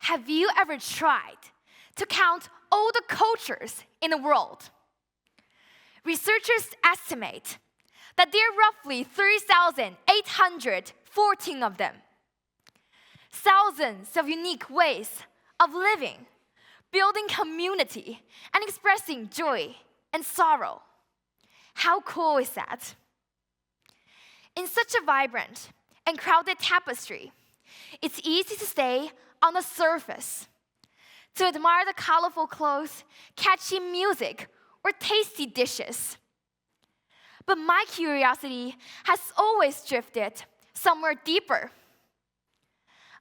Have you ever tried to count all the cultures in the world? Researchers estimate that there are roughly 3,814 of them. Thousands of unique ways of living, building community, and expressing joy and sorrow. How cool is that? In such a vibrant and crowded tapestry, it's easy to stay on the surface, to admire the colorful clothes, catchy music, or tasty dishes. But my curiosity has always drifted somewhere deeper.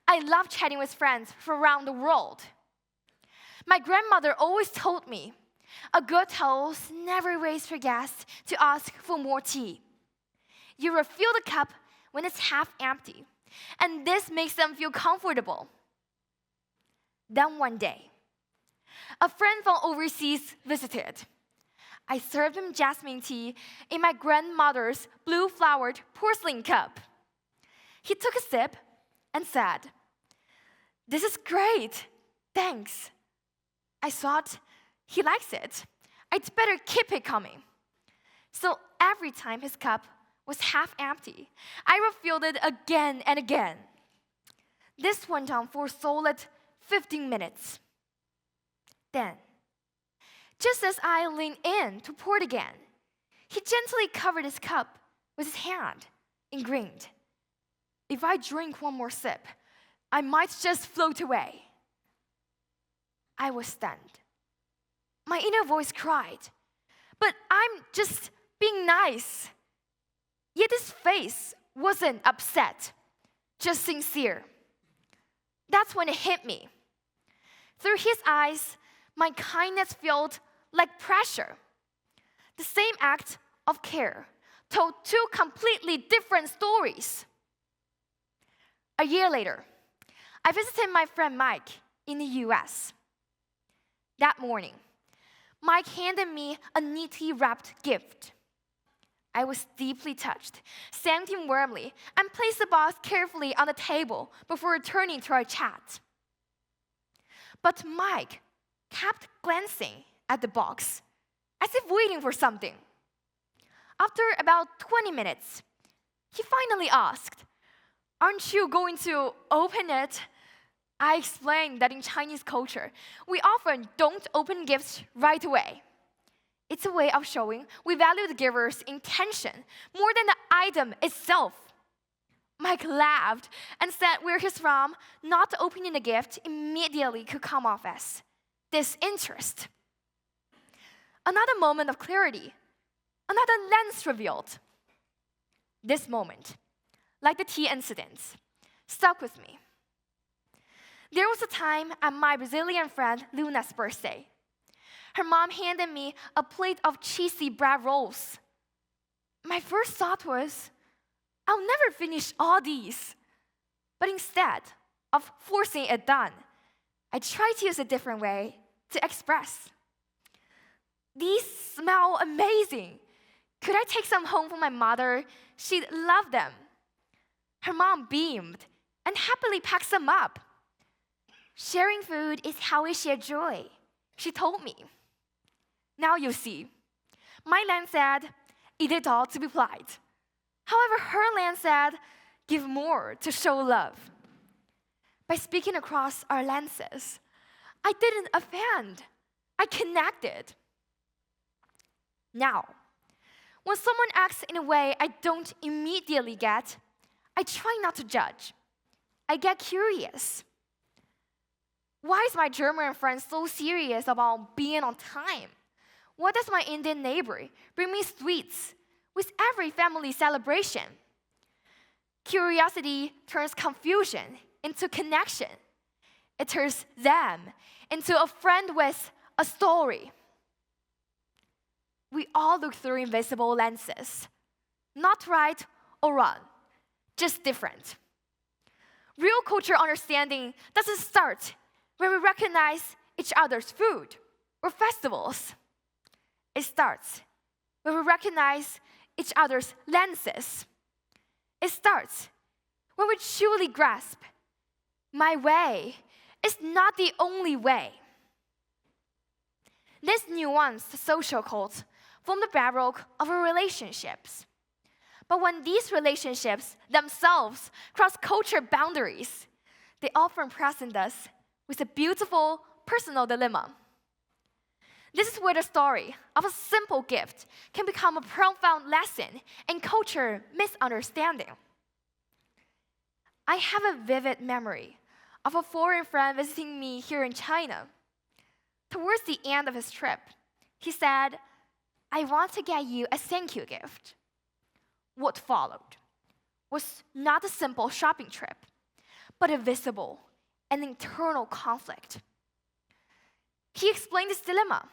I love chatting with friends from around the world. My grandmother always told me, a good host never waits for guests to ask for more tea. You refill the cup when it's half empty, and this makes them feel comfortable. Then one day, a friend from overseas visited. I served him jasmine tea in my grandmother's blue-flowered porcelain cup. He took a sip and said, "This is great, thanks." I thought, he likes it. I'd better keep it coming. So every time his cup was half empty, I refilled it again and again. This went on for a solid 15 minutes. Then, just as I leaned in to pour it again, he gently covered his cup with his hand and grinned. If I drink one more sip, I might just float away. I was stunned. My inner voice cried, "But I'm just being nice." Yet his face wasn't upset, just sincere. That's when it hit me. Through his eyes, my kindness felt like pressure. The same act of care told two completely different stories. A year later, I visited my friend Mike in the US. That morning, Mike handed me a neatly wrapped gift. I was deeply touched, thanked him warmly, and placed the box carefully on the table before returning to our chat. But Mike kept glancing at the box, as if waiting for something. After about 20 minutes, he finally asked, "Aren't you going to open it?" I explained that in Chinese culture, we often don't open gifts right away. It's a way of showing we value the giver's intention more than the item itself. Mike laughed and said where he's from, not opening the gift immediately could come off as disinterest. Another moment of clarity, another lens revealed. This moment, like the tea incidents, stuck with me. There was a time at my Brazilian friend Luna's birthday. Her mom handed me a plate of cheesy bread rolls. My first thought was, I'll never finish all these. But instead of forcing it done, I tried to use a different way to express. These smell amazing. Could I take some home for my mother? She'd love them. Her mom beamed and happily packed some up. Sharing food is how we share joy, she told me. Now you see, my lens said, eat it all to be polite. However, her lens said, give more to show love. By speaking across our lenses, I didn't offend, I connected. Now, when someone acts in a way I don't immediately get, I try not to judge. I get curious. Why is my German friend so serious about being on time? Why does my Indian neighbor bring me sweets with every family celebration? Curiosity turns confusion into connection. It turns them into a friend with a story. We all look through invisible lenses. Not right or wrong, just different. Real cultural understanding doesn't start when we recognize each other's food or festivals. It starts when we recognize each other's lenses. It starts when we truly grasp my way is not the only way. This nuanced social code form the bedrock of our relationships. But when these relationships themselves cross culture boundaries, they often present us with a beautiful personal dilemma. This is where the story of a simple gift can become a profound lesson in culture misunderstanding. I have a vivid memory of a foreign friend visiting me here in China. Towards the end of his trip, he said, "I want to get you a thank you gift." What followed was not a simple shopping trip, but a visible and internal conflict. He explained his dilemma.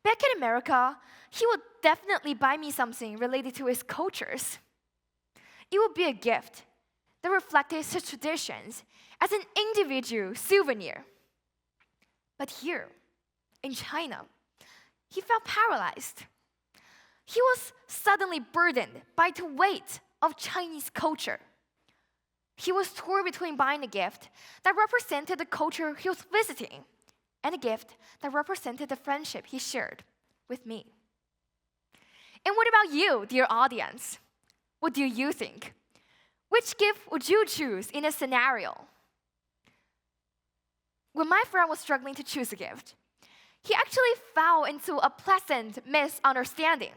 Back in America, he would definitely buy me something related to his cultures. It would be a gift that reflected his traditions as an individual souvenir. But here, in China, he felt paralyzed. He was suddenly burdened by the weight of Chinese culture. He was torn between buying a gift that represented the culture he was visiting and a gift that represented the friendship he shared with me. And what about you, dear audience? What do you think? Which gift would you choose in a scenario? When my friend was struggling to choose a gift, he actually fell into a pleasant misunderstanding.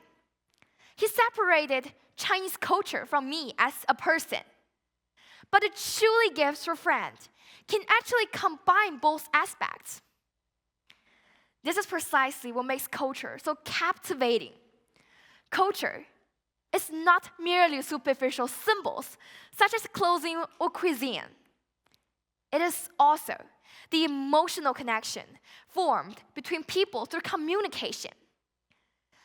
He separated Chinese culture from me as a person. But a truly gifted friend can actually combine both aspects. This is precisely what makes culture so captivating. Culture is not merely superficial symbols, such as clothing or cuisine. It is also the emotional connection formed between people through communication.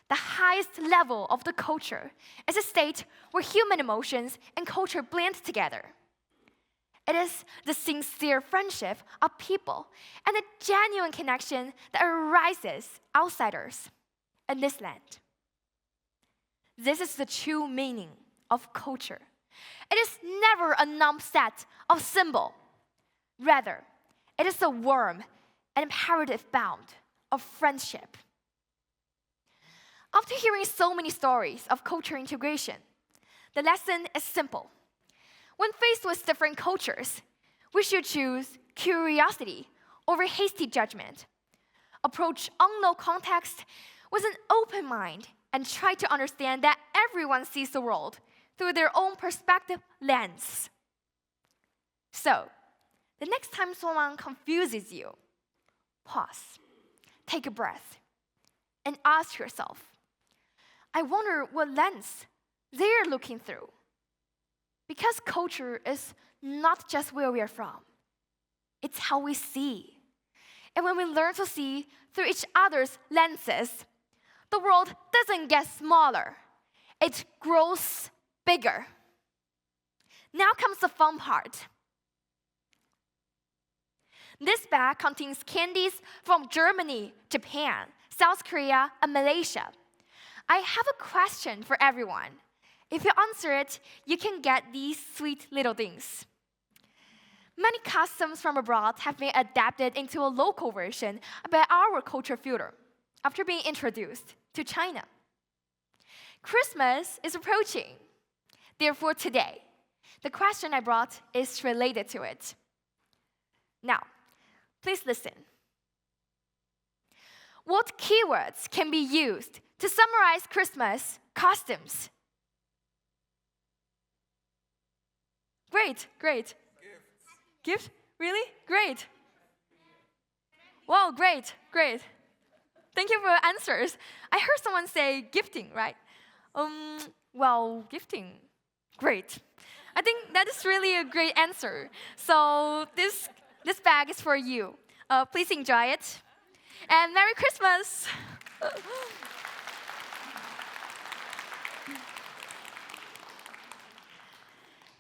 The highest level of the culture is a state where human emotions and culture blend together. It is the sincere friendship of people and the genuine connection that arises outsiders in this land. This is the true meaning of culture. It is never a numb set of symbol. Rather, it is a warm and imperative bond of friendship. After hearing so many stories of culture integration, the lesson is simple. When faced with different cultures, we should choose curiosity over hasty judgment. Approach unknown context with an open mind and try to understand that everyone sees the world through their own perspective lens. So, the next time someone confuses you, pause, take a breath, and ask yourself, I wonder what lens they're looking through. Because culture is not just where we are from, it's how we see. And when we learn to see through each other's lenses, the world doesn't get smaller, it grows bigger. Now comes the fun part. This bag contains candies from Germany, Japan, South Korea, and Malaysia. I have a question for everyone. If you answer it, you can get these sweet little things. Many customs from abroad have been adapted into a local version by our culture filter after being introduced to China. Christmas is approaching. Therefore, today, the question I brought is related to it. Now, please listen. What keywords can be used to summarize Christmas costumes? Great. Gift? Really? Great. Wow, great. Thank you for your answers. I heard someone say gifting, right? Well, gifting. Great. I think that is really a great answer. So this bag is for you. Please enjoy it. And Merry Christmas!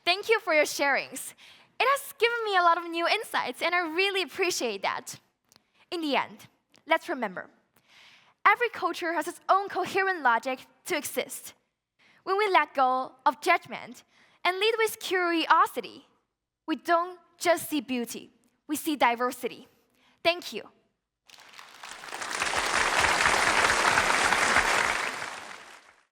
Thank you for your sharings. It has given me a lot of new insights, and I really appreciate that. In the end, let's remember, every culture has its own coherent logic to exist. When we let go of judgment and lead with curiosity, we don't just see beauty, we see diversity. Thank you.